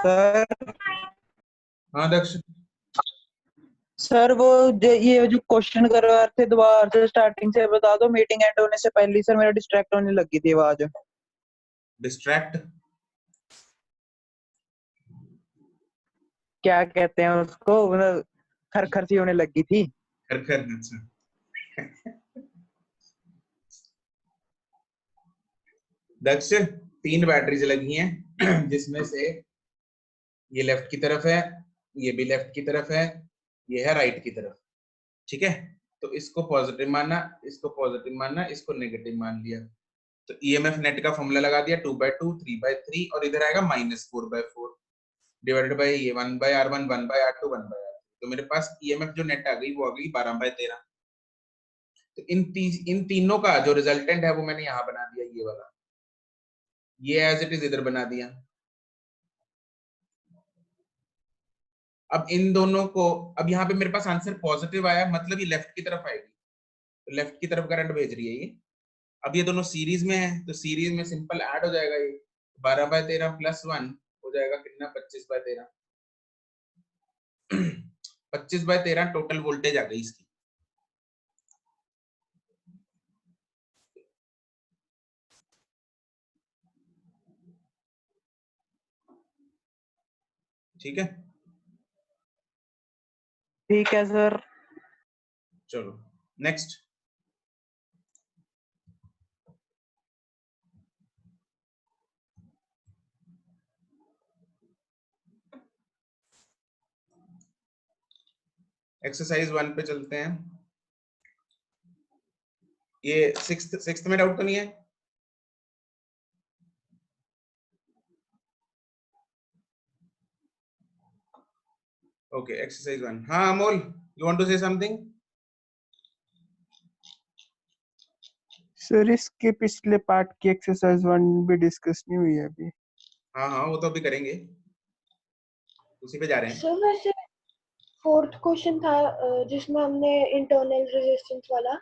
Sir हाँ दक्ष, sir वो ये जो क्वेश्चन करवा रहे थे दोबारा से स्टार्टिंग से बता दो। मीटिंग एंड होने से पहले ही सर मेरा डिस्ट्रैक्ट होने लगी थी आवाज। डिस्ट्रैक्ट क्या कहते हैं उसको, मतलब खर सी होने लगी थी। खर। अच्छा दक्ष, 3 बैटरीज लगी हैं जिसमें से ये लेफ्ट की तरफ है, ये भी लेफ्ट की तरफ है, ये है राइट की तरफ। ठीक है, तो इसको पॉजिटिव माना, इसको पॉजिटिव माना, इसको नेगेटिव मान लिया। तो ईएमएफ नेट का फॉर्मूला लगा दिया 2/2 3/3 और इधर आएगा -4/4 डिवाइडेड बाय ये 1/R1 1/R2 1/R3। तो मेरे पास ईएमएफ जो नेट आ गई वो आ गई 12/13। तो इन तीनों का जो रिजल्टेंट है वो मैंने यहाँ बना दिया, ये वाला, ये एज इट इज इधर बना दिया। अब इन दोनों को, अब यहाँ पे मेरे पास आंसर पॉजिटिव आया, मतलब ये लेफ्ट की तरफ आएगी, तो लेफ्ट की तरफ करंट भेज रही है ये। अब ये दोनों सीरीज में है, तो सीरीज में सिंपल ऐड हो जाएगा, ये 12/13 + 1 हो जाएगा कितना, 25/13। 25/13 टोटल वोल्टेज आ गई इसकी। ठीक है, ठीक है सर। चलो नेक्स्ट। एक्सरसाइज 1 पे चलते हैं। ये सिक्स्थ में डाउट तो नहीं है? Okay, exercise 1। हाँ Amol, you want to say something? Sir इसके पिछले पार्ट की एक्सरसाइज 1 भी डिस्कस नहीं हुई है अभी। हाँ हाँ, वो तो अभी करेंगे, उसी पे जा रहे हैं। सर वैसे 4th क्वेश्चन था जिसमें हमने इंटरनल रेजिस्टेंस वाला,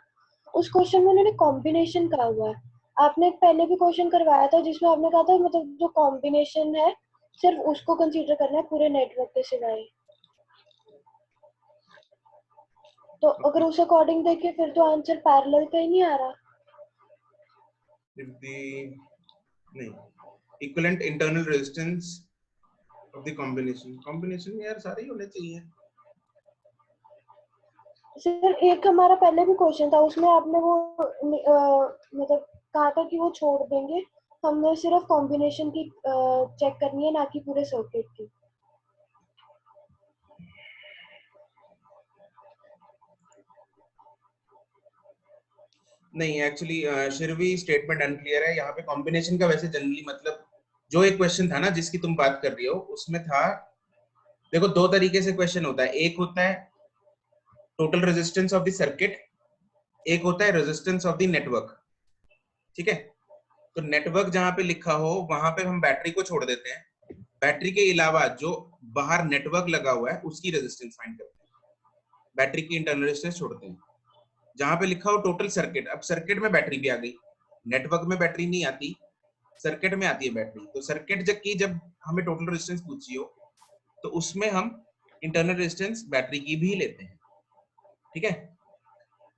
उस क्वेश्चन में उन्होंने कॉम्बिनेशन कहा हुआ है। आपने पहले भी क्वेश्चन करवाया था जिसमें आपने कहा था मतलब जो कॉम्बिनेशन है सिर्फ उसको कंसीडर करना है पूरे नेटवर्क के सिवाय। तो अगर उस अकॉर्डिंग देखें फिर तो आंसर पैरेलल का ही नहीं आ रहा। नहीं, equivalent internal resistance of the combination यार सारे ही होने चाहिए। सर एक हमारा पहले भी क्वेश्चन था, उसमें आपने वो मतलब कहा था कि वो छोड़ देंगे, हमने सिर्फ कॉम्बिनेशन की चेक करनी है, ना कि पूरे सर्किट की। नहीं एक्चुअली शिरवी स्टेटमेंट अनक्लियर है यहाँ पे। कॉम्बिनेशन का वैसे जनरली मतलब, जो एक क्वेश्चन था ना जिसकी तुम बात कर रही हो, उसमें था, देखो 2 तरीके से क्वेश्चन होता है। एक होता है total resistance of the circuit, एक होता है रेजिस्टेंस ऑफ द नेटवर्क। ठीक है, तो नेटवर्क जहां पे लिखा हो वहां पे हम बैटरी को छोड़ देते हैं, बैटरी के अलावा जो बाहर नेटवर्क लगा हुआ है उसकी रेजिस्टेंस फाइंड करते हैं, बैटरी की इंटरनल रेजिस्टेंस छोड़ते हैं। जहां पे लिखा हो टोटल सर्किट, अब सर्किट में बैटरी भी आ गई, नेटवर्क में बैटरी नहीं आती, सर्किट में आती है बैटरी। तो सर्किट जब हमें टोटल रेजिस्टेंस पूछी हो तो उसमें हम इंटरनल रेजिस्टेंस बैटरी की भी लेते हैं। ठीक है,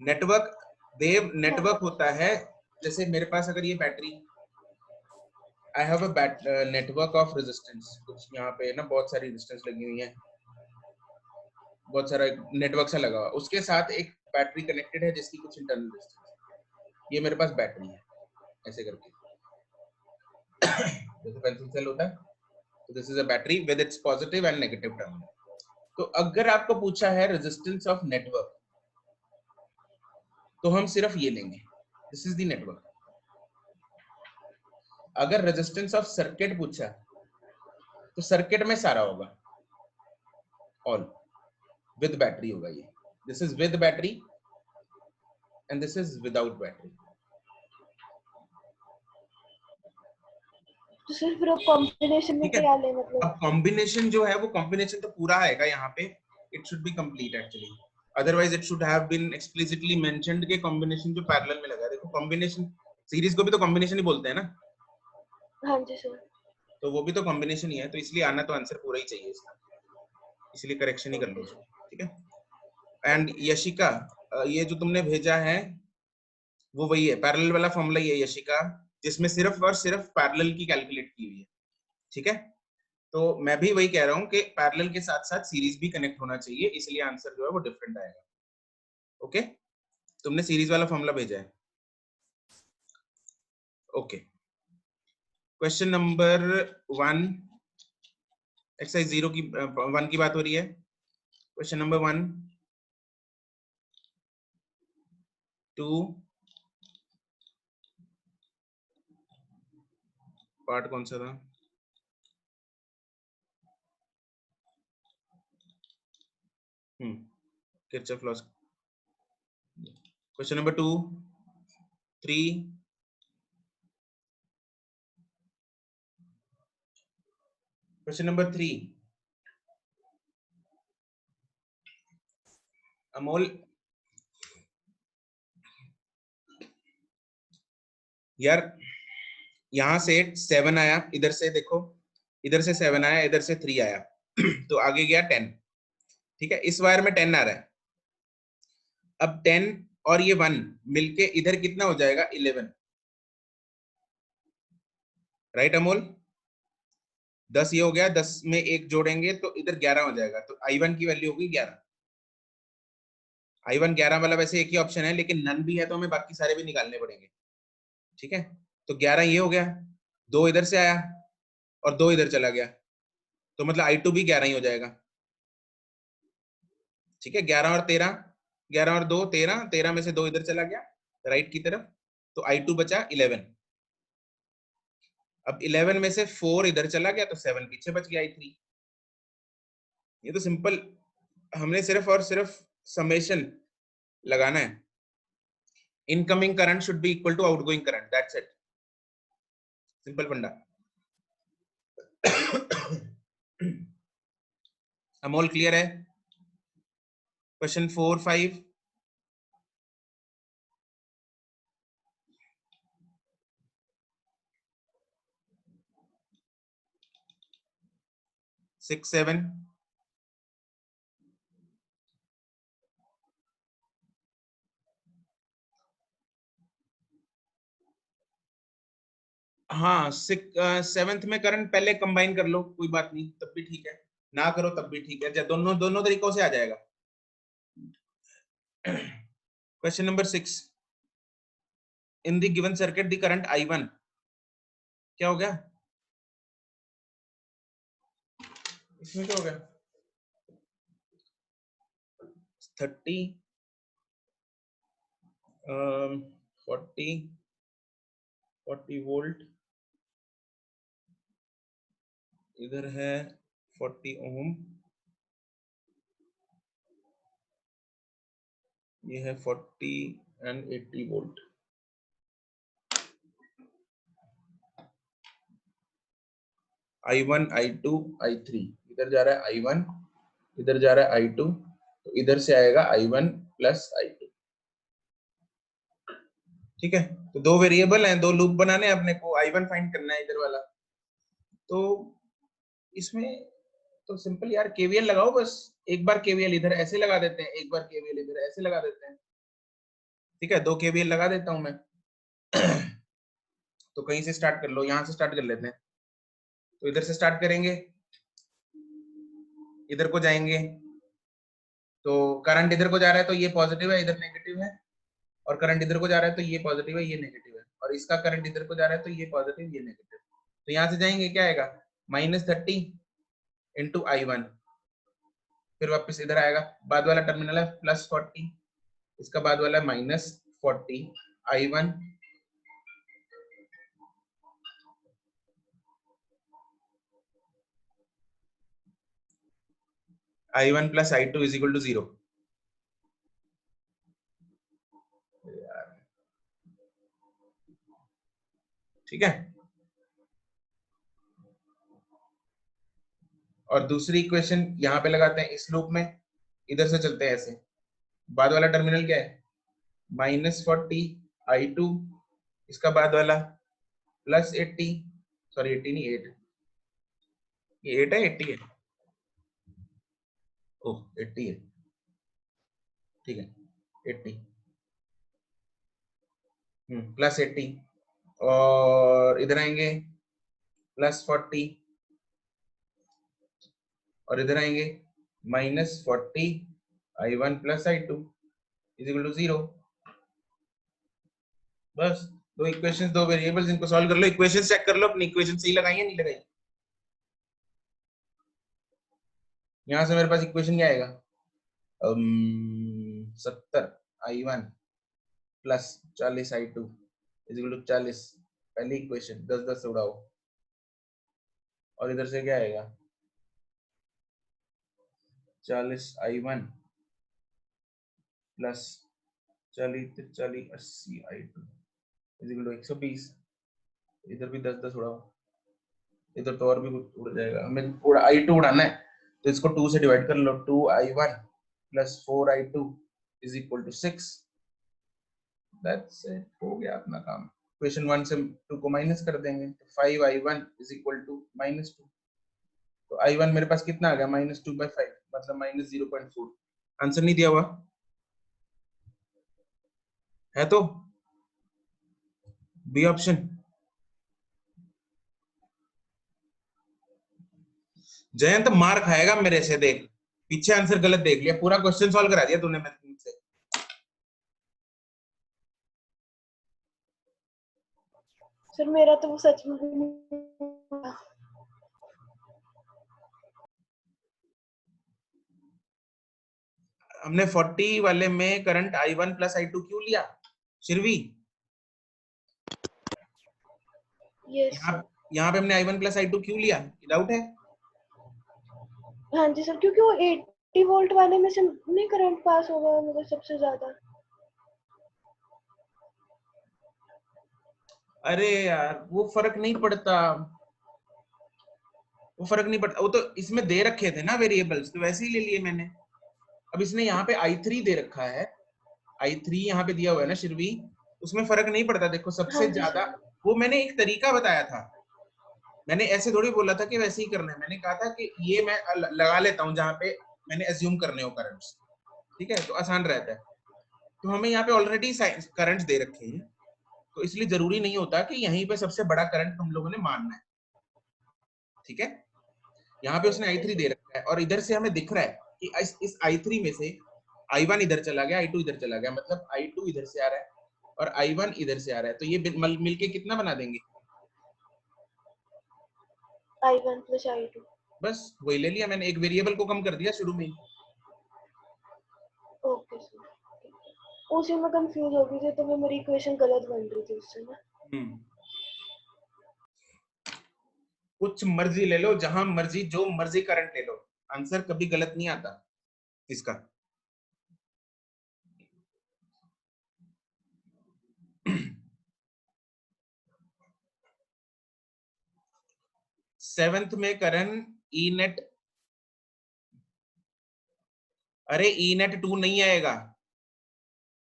नेटवर्क देव नेटवर्क होता है, जैसे मेरे पास अगर ये battery, I have a network of resistance, कुछ यहाँ पे ना बहुत सारी रेजिस्टेंस लगी हुई है, बहुत सारा नेटवर्क सा लगा हुआ, उसके साथ एक बैटरी कनेक्टेड है जिसकी कुछ इंटरनल रेजिस्टेंस। ये मेरे पास बैटरी है, ऐसे करके जैसे पेंसिल सेल होता है, तो this is a battery with its positive and negative terminal. तो अगर आपको पूछा है रेजिस्टेंस ऑफ नेटवर्क, तो हम सिर्फ ये लेंगे, दिस इज द नेटवर्क। अगर रेजिस्टेंस ऑफ सर्किट पूछा तो सर्किट में सारा होगा, ऑल विद बैटरी होगा ये, this is with battery and this is without battery. तो सिर्फ कॉम्बिनेशन में क्या ले मतलब? अब कॉम्बिनेशन जो है वो कॉम्बिनेशन तो पूरा आएगा यहाँ पे, it should be complete actually, otherwise it should have been explicitly mentioned के कॉम्बिनेशन जो पैरेलल में लगा है। देखो कॉम्बिनेशन, सीरीज को भी तो कॉम्बिनेशन ही बोलते हैं ना। हाँ जी सर। तो वो भी तो कॉम्बिनेशन ही है, तो इसलिए आना तो आंसर पूरा ही चाहिए इसका, इसलिए करेक्शन ही कर लो उसको, ठीक है। एंड यशिका, ये जो तुमने भेजा है वो वही है, पैरेलल वाला फॉर्मूला ही है यशिका, जिसमें सिर्फ और सिर्फ पैरेलल की कैलकुलेट की हुई है, ठीक है। तो मैं भी वही कह रहा हूँ कि पैरेलल के साथ साथ सीरीज भी कनेक्ट होना चाहिए, इसलिए आंसर जो है वो डिफरेंट आएगा। ओके, तुमने सीरीज वाला फॉर्मूला भेजा है। ओके, क्वेश्चन नंबर 1, एक्सरसाइज 0 की 1 की बात हो रही है। क्वेश्चन नंबर 1, 2, पार्ट कौन सा था? Kirchhoff loss. Question number 2, 3, question number 3, Amol यार यहां से 7 आया, इधर से देखो, इधर से 7 आया, इधर से 3 आया तो आगे गया 10, ठीक है। इस वायर में 10 आ रहा है, अब 10 और ये 1 मिलके इधर कितना हो जाएगा? 11, राइट अमोल? 10 ये हो गया, 10 में 1 जोड़ेंगे तो इधर 11 हो जाएगा, तो I1 की वैल्यू होगी 11। I1 11 वाला वैसे एक ही ऑप्शन है, लेकिन नन भी है तो हमें बाकी सारे भी निकालने पड़ेंगे, ठीक है। तो 11 ये हो गया, 2 इधर से आया और 2 इधर चला गया, तो मतलब I2 भी 11 ही हो जाएगा, ठीक है। 11 और 13, 11 और 2 13, 13 में से 2 इधर चला गया राइट की तरफ, तो I2 बचा 11। अब 11 में से 4 इधर चला गया तो 7 पीछे बच गया I3। ये तो सिंपल, हमने सिर्फ और सिर्फ समेशन लगाना है। Incoming current should be equal to outgoing current, that's it, simple funda. Amol clear है? क्वेश्चन 4, 5, सिक्स, 7, हाँ 7th में करंट पहले कंबाइन कर लो, कोई बात नहीं, तब भी ठीक है, ना करो तब भी ठीक है, दोनों दोनों तरीकों से आ जाएगा। Question number 6, in the given circuit the current I1 क्या हो गया? इसमें क्या हो गया? 30, 40 वोल्ट, इधर है 40 ओम, ये है 40 and 80 volt. I1, I2, I3, इधर जा रहा है I1, इधर जा रहा है I2, तो इधर से आएगा I1 प्लस I2, ठीक है। तो दो वेरिएबल हैं, दो लूप बनाने हैं अपने को, I1 फाइंड करना है इधर वाला, तो इसमें तो सिंपल यार KVL लगाओ बस, एक बार KVL इधर ऐसे लगा देते हैं, एक बार KVL इधर ऐसे लगा देते हैं, ठीक है। 2 KVL लगा देता हूं मैं। तो कहीं से स्टार्ट कर लो, यहां से स्टार्ट कर लेते हैं, तो इधर से स्टार्ट करेंगे, इधर को जाएंगे, तो करंट इधर को जा रहा है तो ये पॉजिटिव है, इधर नेगेटिव है, और करंट इधर को जा रहा है तो ये पॉजिटिव है, ये नेगेटिव है, और इसका करंट इधर को जा रहा है तो ये पॉजिटिव, ये नेगेटिव, तो यहाँ से जाएंगे क्या आएगा? -30 इंटू I1, फिर वापस इधर आएगा, बाद वाला टर्मिनल है +40, इसका बाद वाला है -40, I1 plus I2 is equal to 0। ठीक है, और दूसरी इक्वेशन यहाँ पे लगाते हैं इस लूप में, इधर से चलते हैं ऐसे, बाद वाला टर्मिनल क्या है? -40 I2, इसका बाद वाला +80, सॉरी 80 नहीं 8, ये 8 है 80 है? ओह 80 है, ठीक है 80 प्लस 80 और इधर आएंगे प्लस 40 और इधर आएंगे minus 40 I1 plus I2 is equal to 0। बस दो इक्वेशंस, दो वेरिएबल्स, इनको सॉल्व कर लो, इक्वेशंस चेक कर लो अपनी इक्वेशन सही लगाई है नहीं लगाई। यहां से मेरे पास इक्वेशन क्या आएगा, 70 I1 plus 40 I2 is equal to 40, पहली इक्वेशन 10 10 से उड़ाओ और इधर से क्या आएगा 40 I1 plus 40 40 80 I2 is equal to 120, इधर भी 10 10 उड़ाओ, इधर तो और भी कुछ उड़ जाएगा, हमें पूरा I2 उड़ाना है तो इसको 2 से डिवाइड कर लो, 2 I1 plus 4 I2 is equal to 6। That's it, हो गया अपना काम। इक्वेशन 1 से 2 को माइनस कर देंगे तो 5 I1 इज इक्वल टू -2, तो I1 मेरे पास कितना आ गया -2/5 मतलब -0.4। आंसर नहीं दिया हुआ है तो बी ऑप्शन। जयंत मार खाएगा मेरे से, देख पीछे आंसर गलत देख लिया, पूरा क्वेश्चन सॉल्व करा दिया तूने मुझसे। सर मेरा तो वो सच में भी नहीं। हमने 40 वाले में करंट I1 प्लस I2 क्यों लिया शिरवी? Yes sir. यहाँ पे हमने I1 प्लस I2 क्यों लिया, डाउट है? हाँ जी सर, क्योंकि वो 80 वोल्ट वाले में से नहीं करंट पास हो गया मतलब सबसे ज्यादा। अरे यार वो फर्क नहीं पड़ता, वो फर्क नहीं पड़ता, वो तो इसमें दे रखे थे ना वेरिएबल्स तो वैसे ही ले लिए मैंने। अब इसने यहाँ पे I3 दे रखा है, I3 यहाँ पे दिया हुआ है ना शिरवी, उसमें फर्क नहीं पड़ता। देखो सबसे हाँ जी ज्यादा सर। वो मैंने एक तरीका बताया था, मैंने ऐसे थोड़ी बोला था कि वैसे ही करना है, मैंने कहा था कि ये मैं लगा लेता हूँ जहाँ पे मैंने एज्यूम करने हो करंट्स, ठीक है तो आसान रहता है। तो हमें यहाँ पे ऑलरेडी करंट्स दे रखे हैं तो इसलिए जरूरी नहीं होता कि यहीं पे सबसे बड़ा करंट तुम लोगों ने मानना है, ठीक है। यहाँ पे उसने I3 दे रखा है और इधर से हमें दिख रहा है कि इस I3 में से I1 इधर चला गया, I2 इधर चला गया, मतलब I2 इधर से आ रहा है और I1 इधर से आ रहा है, तो ये मिलके कितना बना देंगे, I1 प्लस I2। बस वही ले लिया मैंने, एक वेरिएबल को कम कर दिया शुरू में। ओके सर, उसी में कंफ्यूज हो गई थी तो मैं मेरी इक्वेशन गलत बन रही थी उससे ना। कुछ मर्जी ले लो, जहां मर्जी जो मर्जी करंट ले लो, आंसर कभी गलत नहीं आता इसका। सेवेंथ में करण ई नेट, अरे ई नेट 2 नहीं आएगा,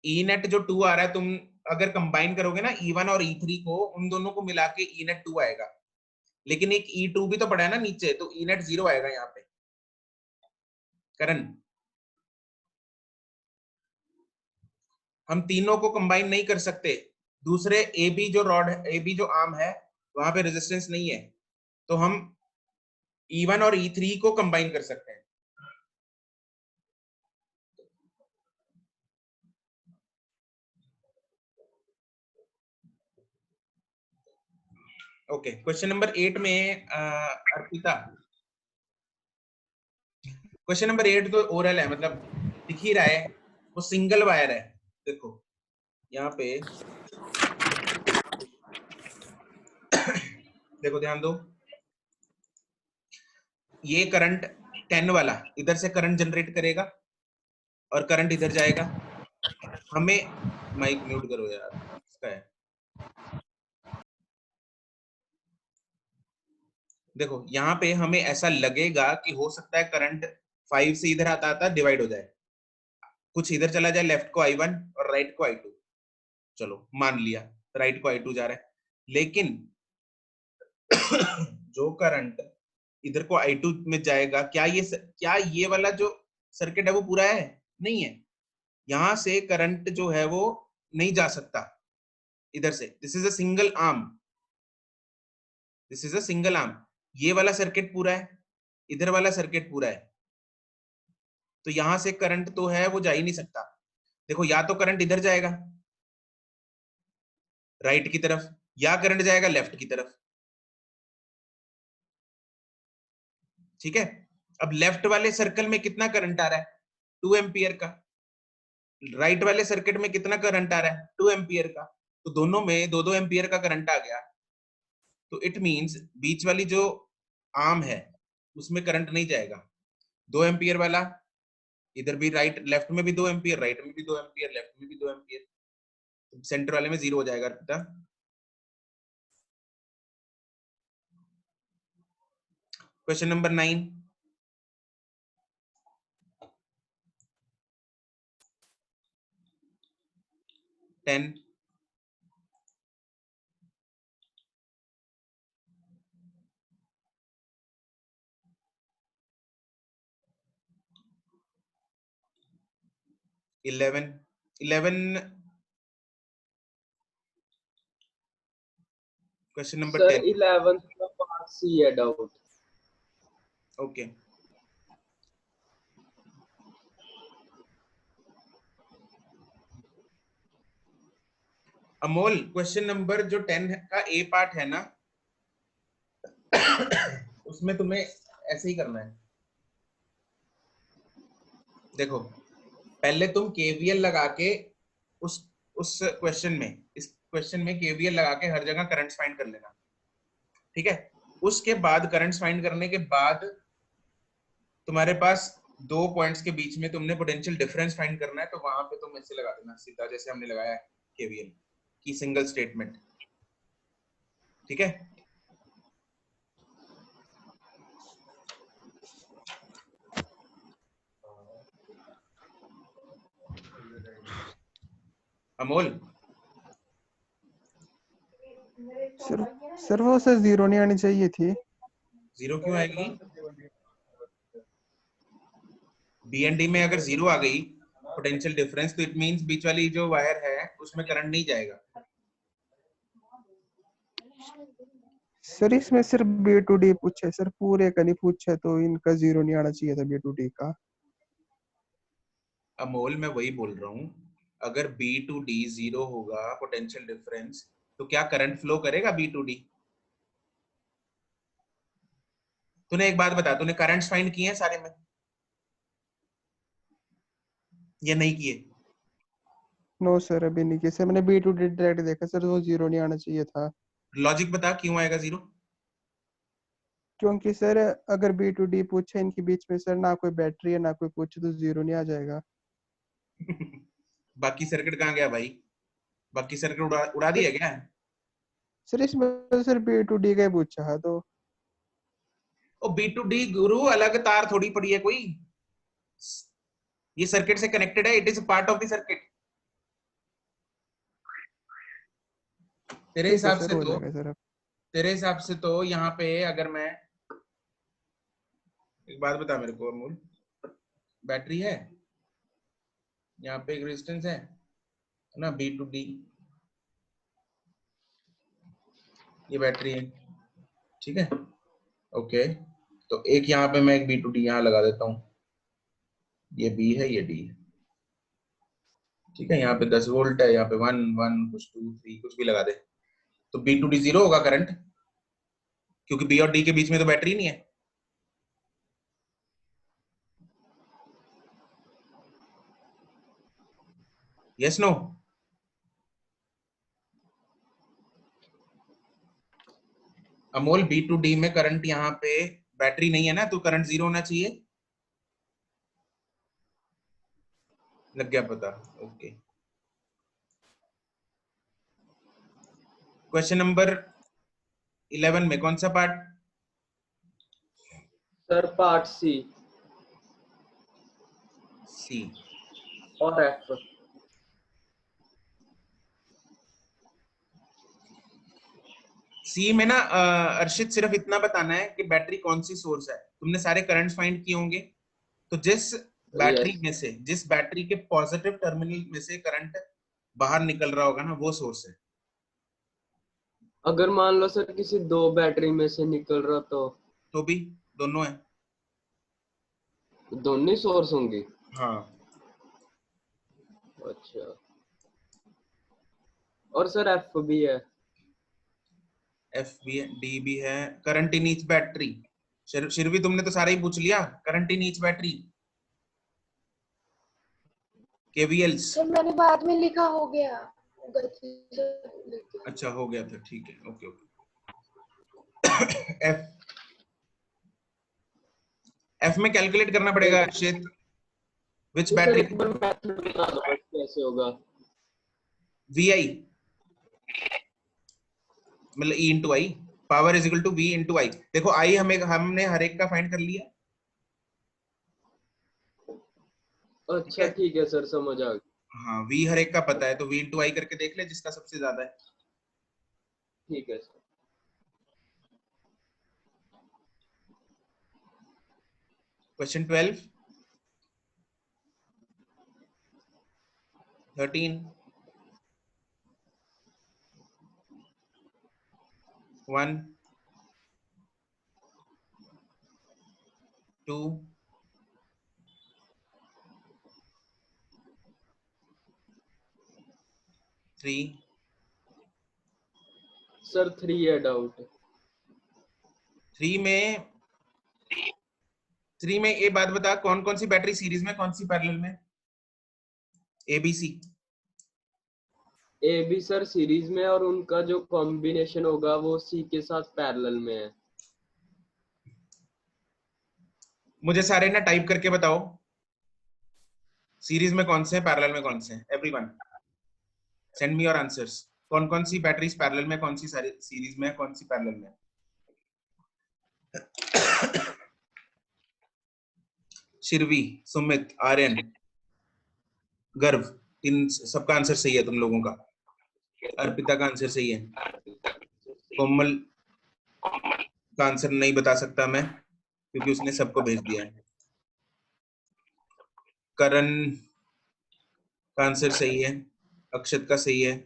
ई नेट जो 2 आ रहा है, तुम अगर कंबाइन करोगे ना E1 और E3 को, उन दोनों को मिला के ई नेट 2 आएगा, लेकिन एक E2 भी तो पड़ा है ना नीचे, तो ई नेट 0 आएगा यहाँ पे करण। हम तीनों को कंबाइन नहीं कर सकते, दूसरे ए बी जो रॉड है, ए बी जो आर्म है वहां पे रेजिस्टेंस नहीं है, तो हम E1 और E3 को कंबाइन कर सकते हैं। ओके, क्वेश्चन नंबर 8 में अर्पिता, क्वेश्चन नंबर 8 तो ओरल है, मतलब दिख ही रहा है, वो सिंगल वायर है। देखो यहाँ पे देखो ध्यान दो, ये करंट 10 वाला इधर से करंट जनरेट करेगा और करंट इधर जाएगा। हमें माइक म्यूट करो यार, इसका है। देखो यहाँ पे हमें ऐसा लगेगा कि हो सकता है करंट 5 से इधर आता आता डिवाइड हो जाए, कुछ इधर चला जाए, लेफ्ट को I1 और राइट को I2, चलो मान लिया राइट को I2 जा रहा है, लेकिन जो करंट इधर को I2 में जाएगा, क्या ये वाला जो सर्किट है वो पूरा है? नहीं है। यहां से करंट जो है वो नहीं जा सकता इधर से। This is a single arm, this is a single arm. ये वाला सर्किट पूरा है, इधर वाला सर्किट पूरा है, तो यहां से करंट तो है वो जा ही नहीं सकता। देखो, या तो करंट इधर जाएगा राइट की तरफ, या करंट जाएगा लेफ्ट की तरफ। ठीक है, अब लेफ्ट वाले सर्कल में कितना करंट आ रहा है? 2 एम्पियर का। राइट वाले सर्किट में कितना करंट आ रहा है? 2 एम्पियर का। तो दोनों में 2-2 एम्पियर का करंट आ गया, तो इट मींस बीच वाली जो आर्म है उसमें करंट नहीं जाएगा। 2 एम्पियर वाला इधर भी, राइट लेफ्ट में भी 2 एम्पियर, राइट में भी 2 एम्पियर, लेफ्ट में भी 2 एम्पियर, तो सेंटर वाले में 0 हो जाएगा। Question number 9, 10, 11, 11, question number sir 10। 11th का पार्ट सी है doubt. Okay, Amol question number जो 10 का ए पार्ट है ना उसमें तुम्हें ऐसे ही करना है। देखो, पहले तुम केवीएल लगा के उस क्वेश्चन में, इस क्वेश्चन में केवीएल लगा के हर जगह करंट्स फाइंड कर लेना। ठीक है, उसके बाद करंट्स फाइंड करने के बाद तुम्हारे पास 2 पॉइंट्स के बीच में तुमने पोटेंशियल डिफरेंस फाइंड करना है, तो वहां पे तुम ऐसे लगा देना सीधा, जैसे हमने लगाया है केवीएल की सिंगल स्टेटमेंट। ठीक है, अमोल। सर वो सर 0 नहीं आनी चाहिए थी। 0 क्यों आएगी? बी एंड डी में अगर 0 आ गई पोटेंशियल डिफरेंस, तो इट मींस बीच वाली जो वायर है उसमें करंट नहीं जाएगा। सर इसमें सिर्फ बी टू डी पूछा है सर, पूरे का नहीं पूछा, तो इनका 0 नहीं आना चाहिए था बी टू डी का। अमोल मैं वही बोल रहा हूँ, अगर बी टू डी 0 होगा पोटेंशियल डिफरेंस, तो क्या करंट फ्लो करेगा बी टू डी? तूने एक बात बता, तूने करंट्स फाइंड किए हैं सारे में या नहीं किए? नो सर अभी नहीं किया सर, मैंने बी टू डी डायरेक्ट देखा सर, वो 0 नहीं आना चाहिए था। लॉजिक बता क्यों आएगा 0? क्योंकि सर अगर बी टू डी पूछे इनके बीच में सर, ना कोई बैटरी है ना कोई कुछ, तो 0 नहीं आ जाएगा। बाकी सर्किट कहाँ गया भाई? बाकी सर्किट उड़ा दिया क्या? सर इसमें तो सर बी टू डी का ही पूछा है तो। ओ बी टू डी गुरु, अलग तार थोड़ी पड़ी है कोई, ये सर्किट से कनेक्टेड है, it is part of the circuit. तेरे ठीक है हिसाब सर, से हो तो, जाएगा सर अब। तेरे हिसाब से तो यहाँ पे अगर मैं एक बात बता मेरे को अमूल, बैटरी है यहाँ पे, एक रेजिस्टेंस है ना, बी टू डी, ये बैटरी है। ठीक है, ओके, तो एक यहाँ पे मैं एक बी टू डी यहाँ लगा देता हूँ, ये बी है ये डी है। ठीक है, यहाँ पे 10 वोल्ट है, यहाँ पे 1 1 कुछ 2 3 कुछ भी लगा दे, तो बी टू डी 0 होगा करंट, क्योंकि बी और डी के बीच में तो बैटरी नहीं है। Yes no? Amol B to D में करंट, यहाँ पे बैटरी नहीं है ना, तो करंट 0 होना चाहिए। लग गया पता? ओके, क्वेश्चन नंबर 11 में कौन सा पार्ट? सर पार्ट सी सी। और एफ। सी में ना अर्शित सिर्फ इतना बताना है कि बैटरी कौन सी सोर्स है। तुमने सारे करंट्स फाइंड किए होंगे, तो जिस बैटरी Yes. में से, जिस बैटरी के पॉजिटिव टर्मिनल में से करंट बाहर निकल रहा होगा ना, वो सोर्स है। अगर मान लो सर किसी दो बैटरी में से निकल रहा तो भी दोनों है। तो दोनों ही सोर्स होंगे। हाँ, अच्छा, और सर एफ भी है। एफ भी है, डी भी है। करंट इन ईच बैटरी, शिरवी तुमने तो सारा ही पूछ लिया। Current in each battery, KVLs. Sir मैंने बाद में लिखा, हो गया गलती से लिख दिया। अच्छा, हो गया था, ठीक है, ओके ओके। एफ में कैलकुलेट करना पड़ेगा अर्शित, विच तो सर बैटरी। एक बार मेथड बता दो बस कैसे होगा। VI मतलब E into I, power is equal to V into I. देखो आई हमने हर एक का फाइंड कर लिया। अच्छा ठीक है सर, समझ आ गया। हाँ, V हर एक का पता है, तो V इंटू आई करके देख ले जिसका सबसे ज्यादा है। ठीक है सर। क्वेश्चन 12, 13, 1, 2, 3। सर 3 है डाउट। 3 में एक बात बता, कौन कौन सी बैटरी सीरीज में, कौन सी पैरेलल में? ABC। ए भी सर सीरीज में, और उनका जो कॉम्बिनेशन होगा वो सी के साथ पैरेलल में है। मुझे सारे ना टाइप करके बताओ, सीरीज में कौन से हैं, पैरेलल में कौन से हैं। Everyone send me your answers. कौन कौन सी बैटरीज पैरेलल में, कौन सी सारी सीरीज में, कौन सी पैरेलल में? शिरवी, सुमित, आर्यन, गर्व, इन सबका आंसर सही है तुम लोगों का। अर्पिता का आंसर सही है। कोमल का आंसर नहीं बता सकता मैं, क्योंकि उसने सबको भेज दिया है। करण का आंसर सही है, अक्षत का सही है।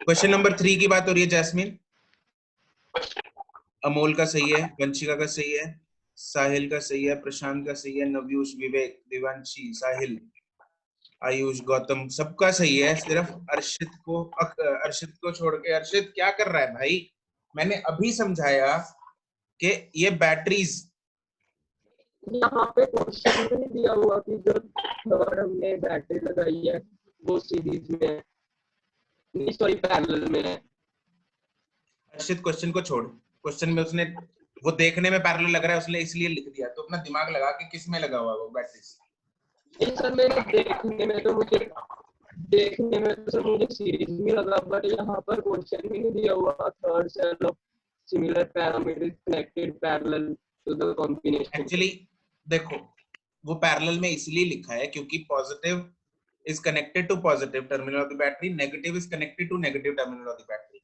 क्वेश्चन नंबर 3 की बात हो रही है जैस्मिन। अमोल का सही है, वंशिका का सही है, साहिल का सही है, प्रशांत का सही है, नवयुष, विवेक, दिवांशी, साहिल, आयुष, गौतम, सबका सही है। सिर्फ अर्शित को छोड़ के। अर्शित क्या कर रहा है भाई? मैंने अभी समझाया कि ये बैटरीज, यहाँ पे क्वेश्चन में नहीं दिया हुआ कि जो थर्ड हमने बैटरी लगाई है वो सीरीज में है, नहीं सॉरी पैरेलल में है। अर्शित क्वेश्चन को छोड़, क्वेश्चन में उसने वो देखने में पैरेलल लग रहा है, उसने इसलिए लिख दिया। तो अपना दिमाग लगा कि किस में लगा हुआ वो बैटरीज। नहीं सर, मैंने देखने में तो सर मुझे सीरीज में लगा, बट यहाँ पर क्वेश्चन में नहीं दिया हुआ third cell of similar parameter connected parallel to the combination. Actually देखो, वो पैरेलल में इसलिए लिखा है क्योंकि positive is connected to positive terminal of the battery, negative is connected to negative terminal of the battery.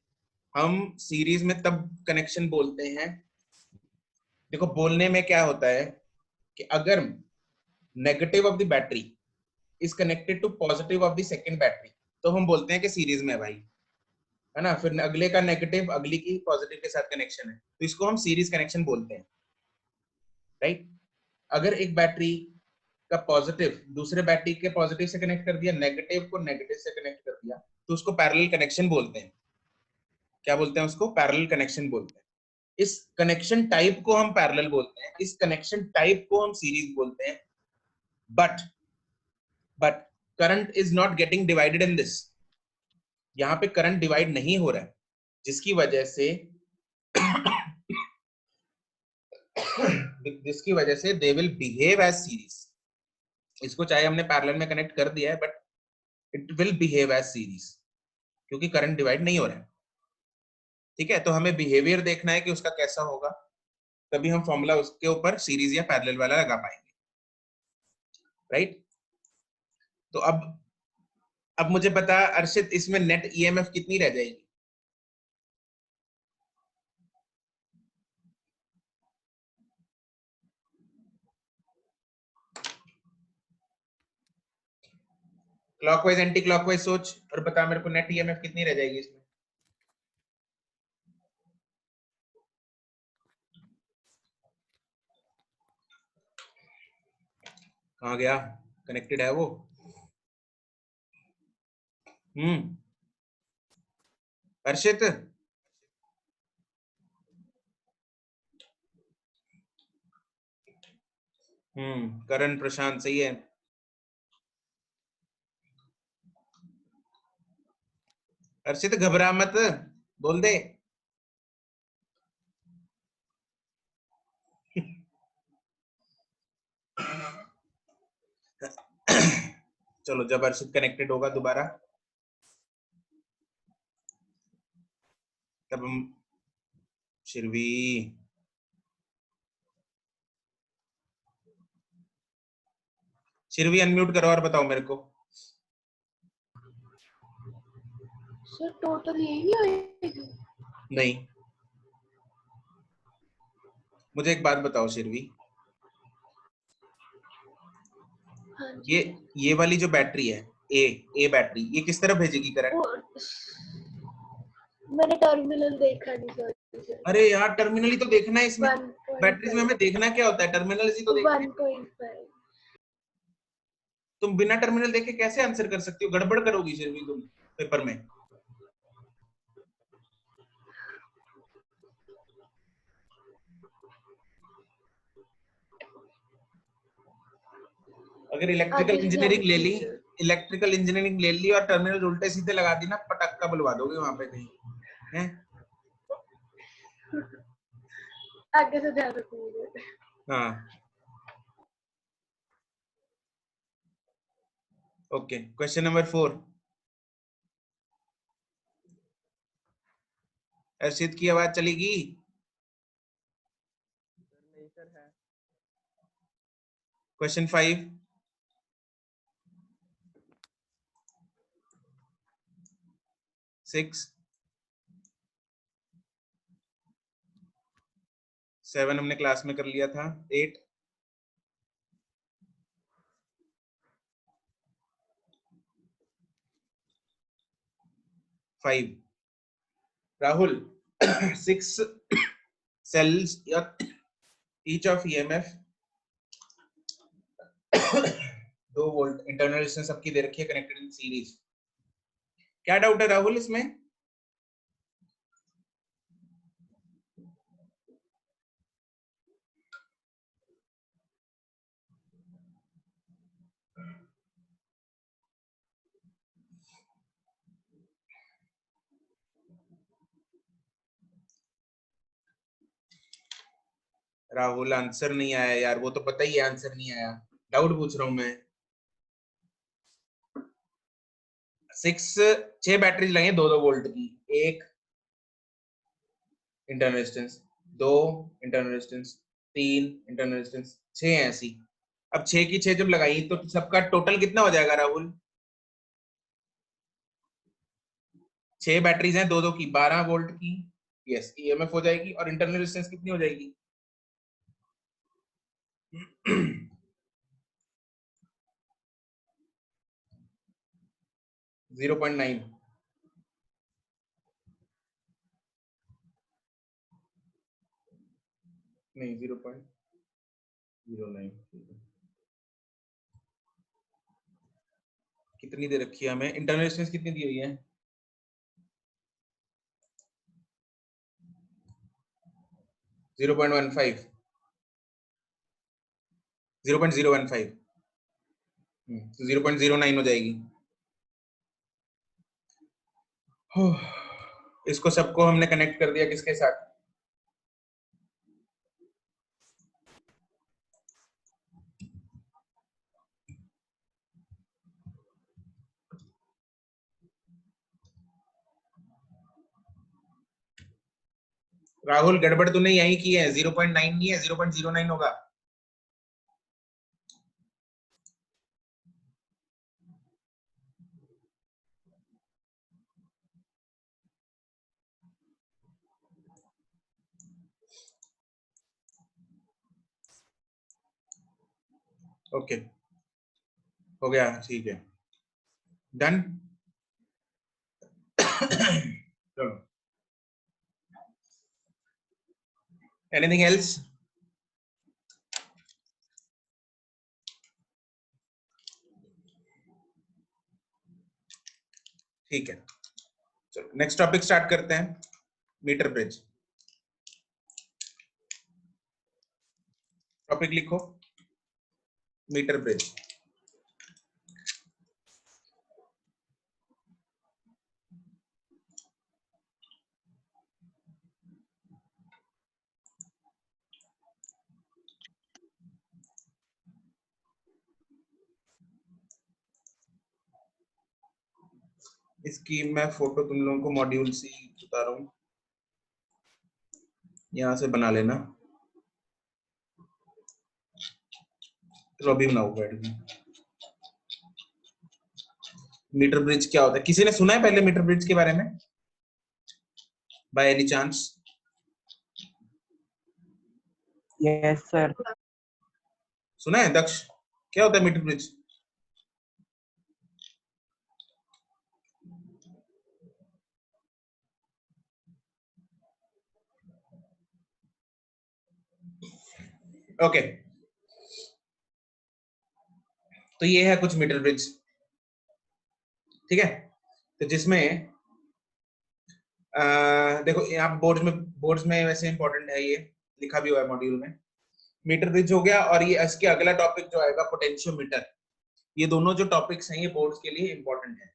हम सीरीज में तब कनेक्शन बोलते हैं, देखो बोलने में क्या होता है कि अगर negative of the battery is connected to positive of the second battery, तो हम बोलते हैं कि सीरीज में है भाई, है ना। फिर अगले का नेगेटिव अगली की पॉजिटिव के साथ कनेक्शन है, तो इसको हम सीरीज कनेक्शन बोलते हैं, राइट। अगर एक बैटरी का पॉजिटिव दूसरे बैटरी के पॉजिटिव से कनेक्ट कर दिया, नेगेटिव को नेगेटिव से कनेक्ट कर दिया, तो उसको पैरेलल कनेक्शन बोलते हैं। क्या बोलते हैं उसको? पैरेलल कनेक्शन बोलते हैं। इस कनेक्शन टाइप को हम पैरेलल बोलते हैं, इस कनेक्शन टाइप को हम सीरीज बोलते हैं। But current is not getting divided in this. यहाँ पे करंट डिवाइड नहीं हो रहा है, जिसकी वजह से they will behave as series. इसको चाहे हमने पैरेलल में कनेक्ट कर दिया है, but it will behave as series, क्योंकि करंट डिवाइड नहीं हो रहा है। ठीक है, तो हमें बिहेवियर देखना है कि उसका कैसा होगा, तभी हम फॉर्मूला उसके ऊपर सीरीज या पैरेलल वाला लगा पाएंगे, राइट। तो अब मुझे बता अर्शित, इसमें नेट ईएमएफ कितनी रह जाएगी? क्लॉकवाइज एंटी क्लॉकवाइज सोच और बता मेरे को नेट ईएमएफ कितनी रह जाएगी इसमें। कहाँ गया? कनेक्टेड है वो? हर्षित, करण प्रशांत सही है। हर्षित घबरा मत, बोल दे। चलो जब हर्षित कनेक्टेड होगा दोबारा तब हम। शिरवी शिरवी अनम्यूट करो और बताओ मेरे को। सर टोटल यही आएगी? नहीं, मुझे एक बात बताओ शिरवी, हाँ जी। ये वाली जो बैटरी है ए बैटरी, ये किस तरफ भेजेगी करंट? मैंने टर्मिनल देखा नहीं सर। अरे यार टर्मिनल ही तो देखना है इसमें। बैटरीज में हमें देखना क्या होता है? टर्मिनल ही तो देखना है। 1.5। तुम बिना टर्मिनल देखे कैसे आंसर कर सकती हो? गड़बड़ करोगी शिरवी तुम पेपर में। अगर इलेक्ट्रिकल इंजीनियरिंग ले ली और टर्मिनल उल्टे सीधे लगा दी ना, पटक्का बुलवा दोगे वहां पे कहीं हैं? आगे से ध्यान रखूंगी। हाँ ओके, क्वेश्चन नंबर 4। अर्षित की आवाज चलेगी? नहीं सर है। क्वेश्चन 5। 6 7 हमने क्लास में कर लिया था। 8 5 Rahul 6 cells each of EMF 2 volt, internal resistance सबकी दे रखी है, कनेक्टेड इन सीरीज। क्या डाउट है राहुल इसमें? राहुल आंसर नहीं आया यार, वो तो पता ही है आंसर नहीं आया, डाउट पूछ रहा हूं मैं। 6 बैटरीज लगे 2-2 वोल्ट की, एक internal resistance, 2 internal resistance, 3 internal resistance, 6 ऐसी। अब 6 की 6 जब लगाई तो सबका टोटल कितना हो जाएगा राहुल? 6 बैटरीज हैं 2-2 की, 12 वोल्ट की यस ईएमएफ हो जाएगी। और इंटरनल रेजिस्टेंस कितनी हो जाएगी? 0.9। नहीं 0.09। कितनी दे रखी है हमें? इंटरनल रेजिस्टेंस कितनी दी हुई है? 0.15 0.015 तो 0.09 हो जाएगी। इसको सबको हमने कनेक्ट कर दिया किसके साथ? राहुल गड़बड़ तूने यही की है, 0.9 नहीं है, 0.09 होगा। ओके हो गया, ठीक है। डन। चलो, एनीथिंग एल्स? ठीक है, चलो नेक्स्ट टॉपिक स्टार्ट करते हैं, मीटर ब्रिज। टॉपिक लिखो, मीटर ब्रिज। इसकी मैं फोटो तुम लोगों को मॉड्यूल से बता रहा हूँ, यहां से बना लेना। तो अभी बनाओ बैठ के। मीटर ब्रिज क्या होता है? किसी ने सुना है पहले मीटर ब्रिज के बारे में by any chance? Yes sir. सुना है दक्ष? क्या होता है मीटर ब्रिज? ओके, तो ये है कुछ मीटर ब्रिज, ठीक है। तो जिसमें देखो यहाँ बोर्ड्स में वैसे इंपॉर्टेंट है, ये लिखा भी हुआ है मॉड्यूल में। मीटर ब्रिज हो गया, और ये इसके अगला टॉपिक जो आएगा पोटेंशियोमीटर। ये दोनों जो टॉपिक्स हैं ये बोर्ड्स के लिए इंपॉर्टेंट है,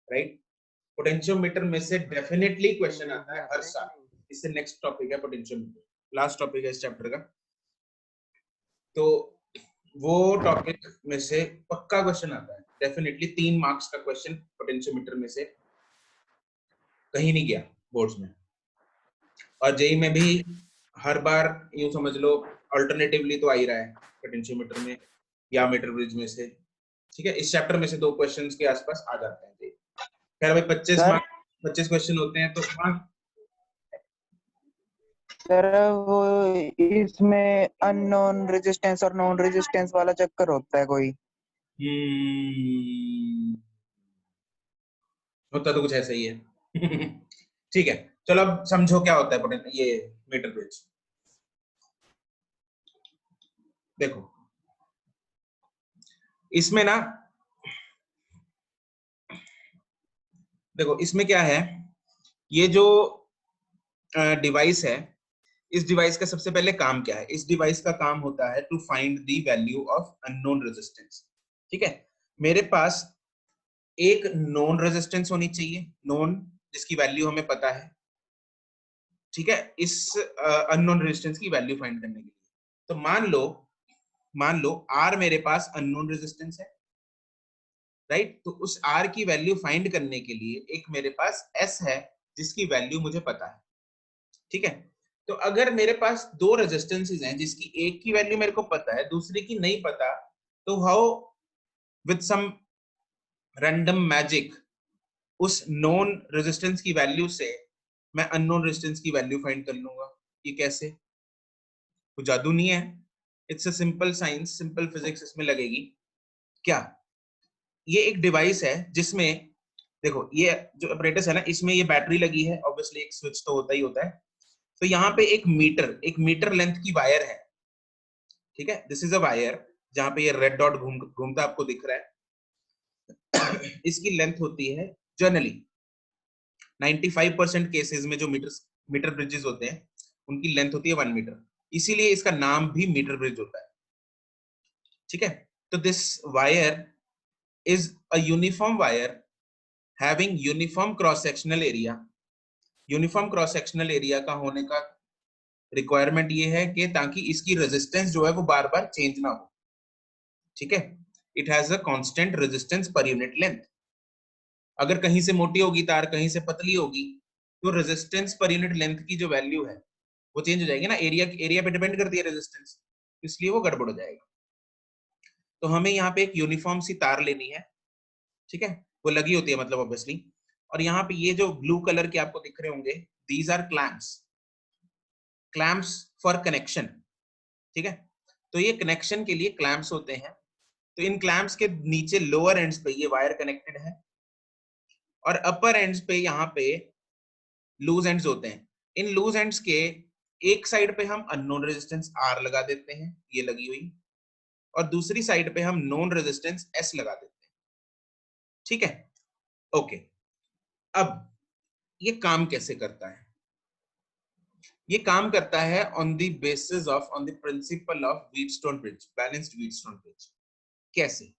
राइट। पोटेंशियोमीटर में से डेफिनेटली क्वेश्चन आता है हर साल। इससे नेक्स्ट टॉपिक है पोटेंशियोमीटर, लास्ट टॉपिक है इस चैप्टर का। तो वो टॉपिक में से पक्का क्वेश्चन आता है डेफिनेटली। 3 मार्क्स का क्वेश्चन पोटेंशियोमीटर में से कहीं नहीं गया बोर्ड्स में। और जेई में भी हर बार यूं समझ लो अल्टरनेटिवली तो आ ही रहा है पोटेंशियोमीटर में या मीटर ब्रिज में से, ठीक है। इस चैप्टर में से 2 क्वेश्चंस के आसपास आ जाते हैं। खैर भाई 25 क्वेश्चन होते हैं तो सर वो इसमें अननोन रेजिस्टेंस और नॉन रेजिस्टेंस वाला चक्कर होता है कोई? होता तो कुछ ऐसा ही है। ठीक है, चलो अब समझो क्या होता है ये मीटर ब्रिज। देखो इसमें ना, देखो इसमें क्या है, ये जो डिवाइस है, इस डिवाइस का सबसे पहले काम क्या है? इस डिवाइस का काम होता है to find the value of unknown resistance, ठीक है। मेरे पास एक नोन रेजिस्टेंस होनी चाहिए, नोन जिसकी वैल्यू हमें पता है, ठीक है, इस अननोन रेजिस्टेंस की वैल्यू फाइंड करने के लिए। तो मान लो R मेरे पास अननोन रेजिस्टेंस है, राइट। तो उस R की वैल्यू फाइंड करने के लिए एक मेरे पास S है जिसकी वैल्यू मुझे पता है, ठीक है। तो अगर मेरे पास 2 रेजिस्टेंसेस हैं जिसकी एक की वैल्यू मेरे को पता है, दूसरी की नहीं पता, तो how with some random magic उस नोन रेजिस्टेंस की वैल्यू से मैं अननोन रेजिस्टेंस की वैल्यू फाइंड कर लूंगा? ये कैसे? तो जादू नहीं है, it's a simple science, simple physics इसमें लगेगी। क्या? ये एक डिवाइस है जिसमें देखो ये जो अपरेटस है ना, इसमें ये बैटरी लगी है, ऑब्वियसली एक स्विच तो होता ही होता है। तो यहाँ पे एक मीटर लेंथ की वायर है, ठीक है। दिस इज अ वायर, जहां पे ये रेड डॉट घूमता आपको दिख रहा है। इसकी लेंथ होती है जनरली 95% केसेस में जो मीटर ब्रिजेस होते हैं उनकी लेंथ होती है 1 मीटर, इसीलिए इसका नाम भी मीटर ब्रिज होता है, ठीक है। तो this wire is a uniform wire having uniform cross sectional area. Uniform cross sectional area का होने का रिक्वायरमेंट ये है कि ताकि इसकी रेजिस्टेंस जो है वो बार बार चेंज ना हो, ठीक है। It has a constant resistance per unit length. अगर कहीं से मोटी होगी तार, कहीं से पतली होगी, तो रेजिस्टेंस पर यूनिट लेंथ की जो वैल्यू है वो चेंज हो जाएगी ना, एरिया पे डिपेंड करती है रेजिस्टेंस, इसलिए वो गड़बड़ हो जाएगा। तो हमें यहाँ पे एक यूनिफॉर्म सी तार लेनी है, ठीक है, वो लगी होती है मतलब ऑब्वियसली। और यहाँ पे ये जो ब्लू कलर के आपको दिख रहे होंगे, these are clamps for connection, ठीक है। तो ये कनेक्शन के लिए क्लैम्प्स होते हैं। तो इन क्लैंप्स के नीचे लोअर एंड्स पे ये वायर कनेक्टेड है और अपर एंड्स पे यहाँ पे लूज एंड्स होते हैं। इन लूज एंड्स के एक साइड पे हम अननोन रेजिस्टेंस R लगा देते हैं, ये लगी हुई, और दूसरी साइड पे हम नोन रेजिस्टेंस S लगा देते हैं। ठीक है, ओके। अब ये काम कैसे करता है? ये काम करता है on the basis of, on the principle of Wheatstone bridge, balanced Wheatstone bridge. कैसे?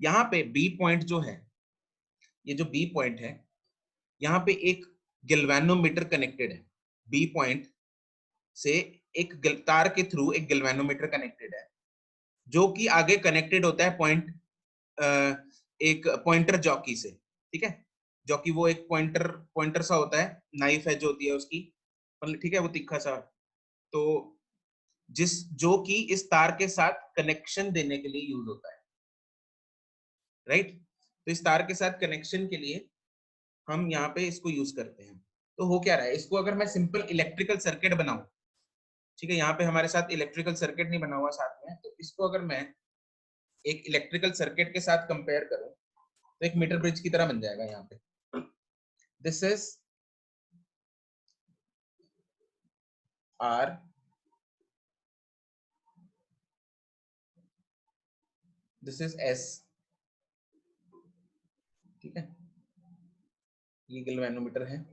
यहाँ पे बी पॉइंट जो है, ये जो बी पॉइंट है, यहाँ पे एक गैल्वेनोमीटर कनेक्टेड है। बी पॉइंट से एक तार के थ्रू एक गैल्वेनोमीटर कनेक्टेड है, जो कि आगे कनेक्टेड होता है एक पॉइंटर जॉकी से। ठीक है, जॉकी वो एक पॉइंटर सा होता है, नाइफ है जो होती है उसकी, ठीक है, वो तीखा सा, तो जो कि इस तार के साथ कनेक्शन देने के लिए यूज होता है, राइट। तो इस तार के साथ कनेक्शन के लिए हम यहाँ पे इसको यूज करते हैं। तो हो क्या रहा है, इसको अगर मैं सिंपल इलेक्ट्रिकल सर्किट बनाऊं, ठीक है, यहाँ पे हमारे साथ इलेक्ट्रिकल सर्किट नहीं बना हुआ साथ में, तो इसको अगर मैं एक इलेक्ट्रिकल सर्किट के साथ कंपेयर करूं तो एक मीटर ब्रिज की तरह बन जाएगा। यहाँ पे this is R, this is S, ठीक है, ये गैल्वेनोमीटर है।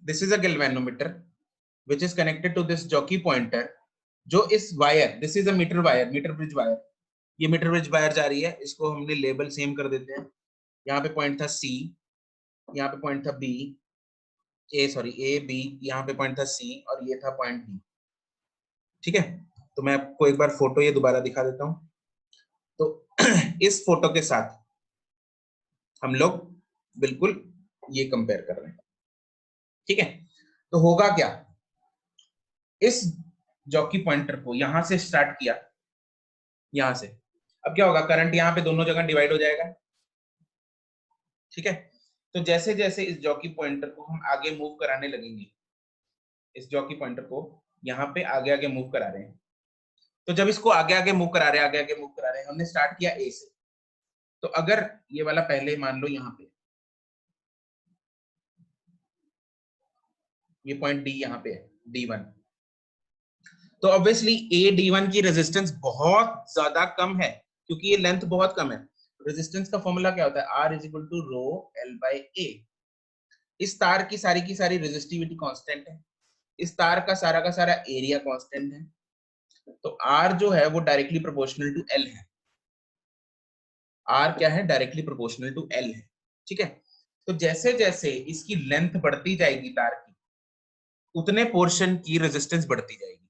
This is a galvanometer which is connected to this jockey pointer, जो इस wire, this is a metre wire, metre bridge wire, ये मीटर ब्रिज वायर जा रही है, इसको हमने लेबल सेम कर देते हैं। यहाँ पे पॉइंट था C, यहाँ पे पॉइंट था B, A B, यहाँ पे पॉइंट था C और ये था पॉइंट B। ठीक है, तो मैं आपको एक बार फोटो ये दोबारा दिखा देता हूँ। तो इस फोटो के साथ हम लोग बिल्कुल ये कंपेयर कर रहे हैं। ठीक है, तो होगा क्या, इस जॉकी पॉइंटर को यहां से स्टार्ट किया, यहां से, अब क्या होगा, करंट यहाँ पे दोनों जगह डिवाइड हो जाएगा। ठीक है, तो जैसे जैसे इस जॉकी पॉइंटर को हम आगे मूव कराने लगेंगे, इस जॉकी पॉइंटर को यहाँ पे आगे आगे मूव करा रहे हैं, तो जब इसको आगे आगे मूव करा रहे हैं, आगे आगे मूव करा रहे हैं, हमने स्टार्ट किया A से, तो अगर ये वाला पहले मान लो यहाँ पे ये पॉइंट D यहाँ पे है, D1, तो ऑब्वियसली D1 की रेजिस्टेंस बहुत ज्यादा कम है क्योंकि ये लेंथ बहुत कम है। रेजिस्टेंस का फॉर्मूला क्या होता है, R is equal to rho L/A। इस तार की सारी रेजिस्टिविटी कांस्टेंट है, इस तार का सारा एरिया कांस्टेंट है, तो R जो है वो डायरेक्टली प्रोपोर्शनल टू L है। R क्या है, डायरेक्टली प्रोपोर्शनल टू L है। ठीक है, तो जैसे जैसे इसकी लेंथ बढ़ती जाएगी तार की, उतने पोर्शन की रेजिस्टेंस बढ़ती जाएगी।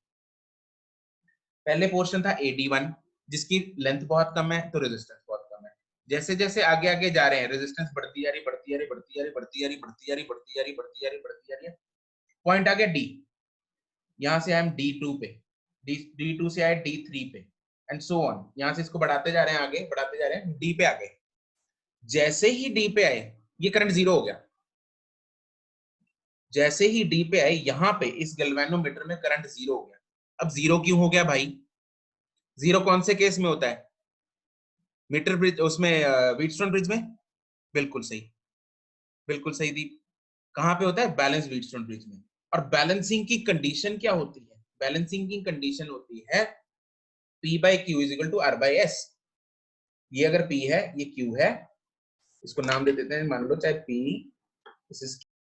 पहले पोर्शन था AD1 जिसकी लेंथ बहुत कम है तो रेजिस्टेंस बहुत कम है। जैसे जैसे आगे आगे जा रहे हैं रेजिस्टेंस बढ़ती जा रही, बढ़ती जा रही, बढ़ती जा रही, बढ़ती जा रही, बढ़ती जा रही, बढ़ती जा रही, बढ़ती जा रही, बढ़ती जा रही है। पॉइंट आ गया D, यहाँ से हम D2 पे, D2 से आए D3 पे एंड सो ऑन, यहाँ से इसको बढ़ाते जा रहे हैं, आगे बढ़ाते जा रहे हैं, D पे आ गए। जैसे ही D पे आए ये करंट जीरो हो गया। जैसे ही D पे आए यहाँ पे इस गैल्वेनोमीटर में करंट जीरो हो गया। अब जीरो क्यों हो गया भाई, जीरो कौन से केस में होता है, मीटर ब्रिज, उसमें व्हीटस्टोन ब्रिज में, बिल्कुल सही, बिल्कुल सही दीप। कहां पे होता है, बैलेंस व्हीटस्टोन ब्रिज में। और बैलेंसिंग की कंडीशन क्या होती है, बैलेंसिंग की कंडीशन होती है P/Q is equal to R/S। ये अगर P है, ये Q है, इसको नाम दे देते हैं, मान लो चाहे P, दिस इज